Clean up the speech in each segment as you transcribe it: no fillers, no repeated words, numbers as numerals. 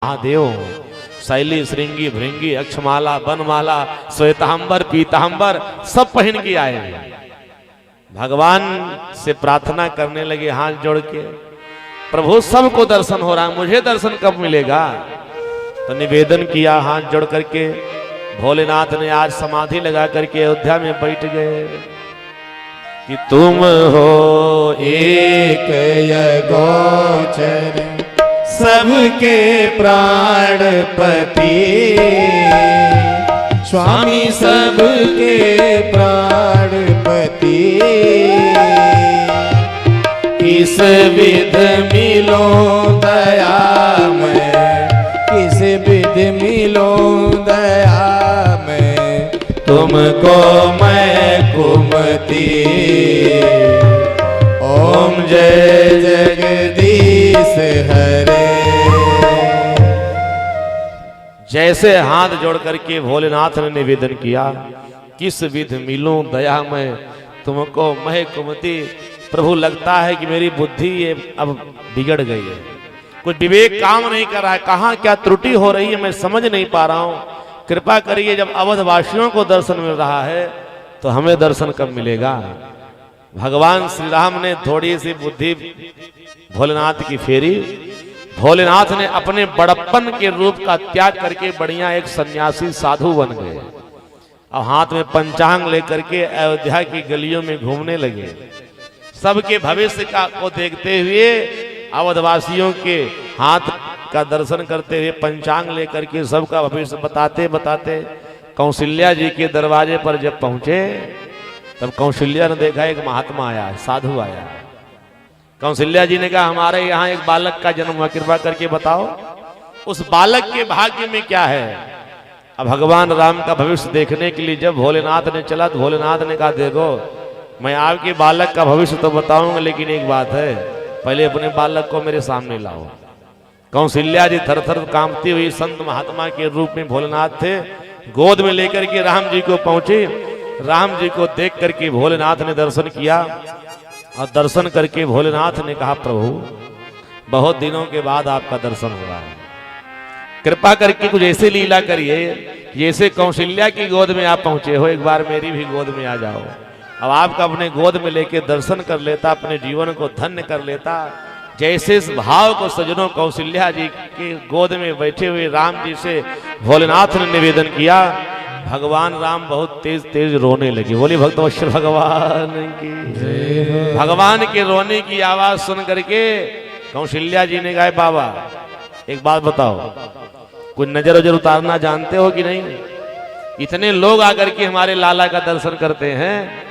महादेव शैली श्रृंगी भृंगी अक्षमाला बनमाला श्वेतांबर पीतांबर सब पहन के आए भगवान से प्रार्थना करने लगे हाथ जोड़ के। प्रभु सबको दर्शन हो रहा, मुझे दर्शन कब मिलेगा? तो निवेदन किया हाथ जोड़ करके। भोलेनाथ ने आज समाधि लगा करके अयोध्या में बैठ गए कि तुम हो एक गोचर सबके प्राणपति, स्वामी सबके प्राणपति। किस विध मिलो दया में, किस विध मिलो दया में, तुमको मैं कुमति। ओम जय जगदीश हरे। जैसे हाथ जोड़ करके भोलेनाथ ने निवेदन किया, किस विध मिलूं दया में तुमको मैं कुमति। प्रभु लगता है कि मेरी बुद्धि ये अब बिगड़ गई है, कुछ विवेक काम नहीं कर रहा है, कहाँ क्या त्रुटि हो रही है मैं समझ नहीं पा रहा हूँ। कृपा करिए, जब अवधवासियों को दर्शन मिल रहा है तो हमें दर्शन कब मिलेगा? भगवान श्री राम ने थोड़ी सी बुद्धि भोलेनाथ की फेरी। भोलेनाथ ने अपने बड़प्पन के रूप का त्याग करके बढ़िया एक सन्यासी साधु बन गए और हाथ में पंचांग लेकर के अयोध्या की गलियों में घूमने लगे। सबके भविष्य को देखते हुए अवधवासियों के हाथ का दर्शन करते हुए पंचांग लेकर के सबका भविष्य बताते बताते कौशल्या जी के दरवाजे पर जब पहुंचे तब कौशल्या ने देखा एक महात्मा आया, साधु आया। कौशल्या जी ने कहा हमारे यहाँ एक बालक का जन्म हुआ, कृपा करके बताओ उस बालक के भाग्य में क्या है। अब भगवान राम का भविष्य देखने के लिए जब भोलेनाथ ने चला तो भोलेनाथ ने कहा देखो मैं आपके बालक का भविष्य तो बताऊंगा, लेकिन एक बात है, पहले अपने बालक को मेरे सामने लाओ। कौशल्या जी थर थर कांपती हुई संत महात्मा के रूप में भोलेनाथ थे, गोद में लेकर के राम जी को पहुंचे। राम जी को देख करके भोलेनाथ ने दर्शन किया और दर्शन करके भोलेनाथ ने कहा प्रभु बहुत दिनों के बाद आपका दर्शन हो रहा है, कृपा करके कुछ ऐसे लीला करिए जैसे कौशल्या की गोद में आप पहुंचे हो, एक बार मेरी भी गोद में आ जाओ। अब आपका अपने गोद में लेके दर्शन कर लेता, अपने जीवन को धन्य कर लेता। जैसे इस भाव को सजनों कौशल्या जी के गोद में बैठे हुए राम जी से भोलेनाथ ने निवेदन किया, भगवान राम बहुत तेज तेज रोने लगे। बोली भक्तवत्सल भगवान की। भगवान के रोने की आवाज सुन करके कौशल्या जी ने कहा बाबा एक बात बताओ, कुछ नजर वजर उतारना जानते हो कि नहीं? इतने लोग आकर के हमारे लाला का दर्शन करते हैं,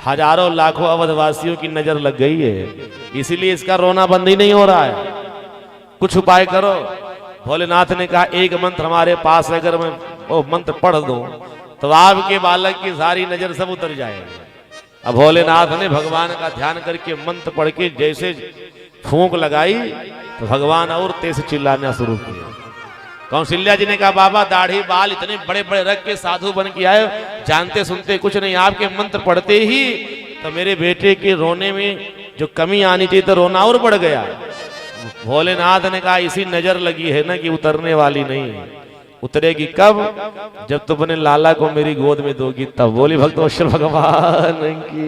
हजारों लाखों अवधवासियों की नजर लग गई है, इसीलिए इसका रोना बंद ही नहीं हो रहा है, कुछ उपाय करो। भोलेनाथ ने कहा एक मंत्र हमारे पास अगर मैं वो मंत्र पढ़ दूं तो आपके बालक की सारी नजर सब उतर जाएगी। अब भोलेनाथ ने भगवान का ध्यान करके मंत्र पढ़ के जैसे फूंक लगाई तो भगवान और तेज चिल्लाना शुरू किया। कौशल्या जी ने कहा बाबा दाढ़ी बाल इतने बड़े बड़े रख के साधु बन के आए, जानते सुनते कुछ नहीं, आपके मंत्र पढ़ते ही तो मेरे बेटे के रोने में जो कमी आनी चाहिए तो रोना और बढ़ गया। भोलेनाथ ने कहा इसी नजर लगी है ना कि उतरने वाली नहीं, उतरेगी कब? जब तुम अपने लाला को मेरी गोद में दोगी तब। बोली भक्तवत्सल भगवान की।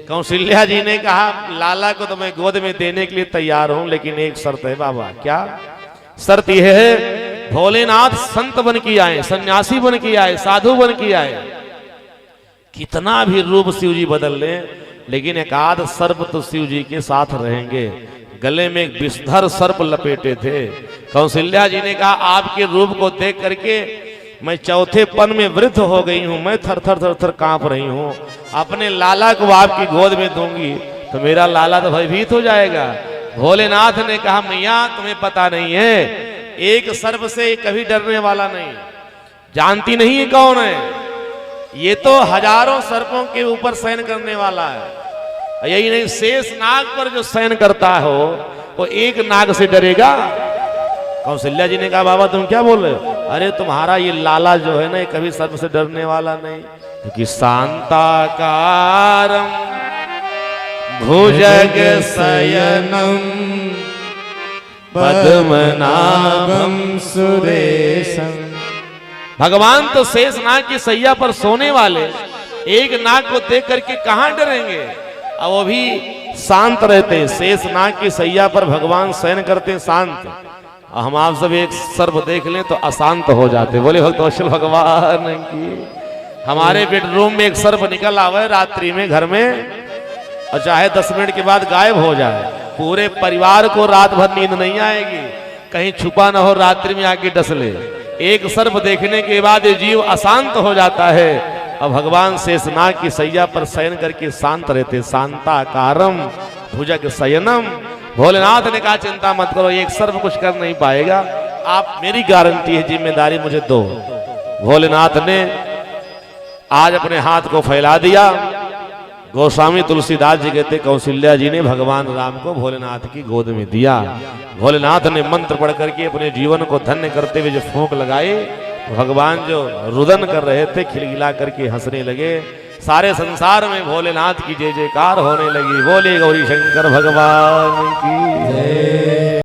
कौशल्या जी ने कहा लाला को तो मैं गोद में देने के लिए तैयार हूं, लेकिन एक शर्त है बाबा। क्या शर्त? यह है भोलेनाथ संत बन के आए, सन्यासी बन के आए, साधु बन के आए, कितना भी रूप शिव जी बदल ले लेकिन एकाध सर्प तो शिव जी के साथ रहेंगे। गले में एक विषधर सर्प लपेटे थे। कौशल्या जी ने कहा आपके रूप को देख करके मैं चौथे पन में वृद्ध हो गई हूं, मैं थर थर थर थर कांप रही हूं। अपने लाला को आपकी गोद में दूंगी तो मेरा लाला तो भयभीत हो जाएगा। भोलेनाथ ने कहा मैया तुम्हें पता नहीं है, एक सर्प से कभी डरने वाला नहीं, जानती नहीं है कौन है? ये तो हजारों सर्पों के ऊपर शयन करने वाला है। यही नहीं, शेष नाग पर जो शयन करता हो वो एक नाग से डरेगा? कौशल्या जी ने कहा बाबा तुम क्या बोल रहे हो? अरे तुम्हारा ये लाला जो है ना ये कभी सर्प से डरने वाला नहीं, क्योंकि शांताकारम भुजग शयनम पद्मनाभम सुरेशम। भगवान तो शेष नाग की सैया पर सोने वाले, एक नाग को देख करके कहां डरेंगे, और वो भी शांत रहते। शेष नाग की सैया पर भगवान शयन करते शांत, और हम आप सब एक सर्प देख लें तो अशांत हो जाते। बोले भक्तवत्सल भगवान की। हमारे बेडरूम में एक सर्प निकल आवे रात्रि में घर में, और चाहे 10 मिनट के बाद गायब हो जाए, पूरे परिवार को रात भर नींद नहीं आएगी, कहीं छुपा ना हो रात्रि में आके डस ले। एक सर्प देखने के बाद ये जीव अशांत हो जाता है, और भगवान शेषनाग की सैया पर शयन करके शांत रहते। शांताकारम भुजग शयनम। भोलेनाथ ने कहा चिंता मत करो, एक सर्प कुछ कर नहीं पाएगा, आप मेरी गारंटी है, जिम्मेदारी मुझे दो। भोलेनाथ ने आज अपने हाथ को फैला दिया। गोस्वामी तुलसीदास जी कहते कौशल्या जी ने भगवान राम को भोलेनाथ की गोद में दिया। भोलेनाथ ने मंत्र पढ़ करके अपने जीवन को धन्य करते हुए जो फूंक लगाए, भगवान जो रुदन कर रहे थे खिलखिला करके हंसने लगे। सारे संसार में भोलेनाथ की जय जयकार होने लगी। बोले गौरी शंकर भगवान की जय।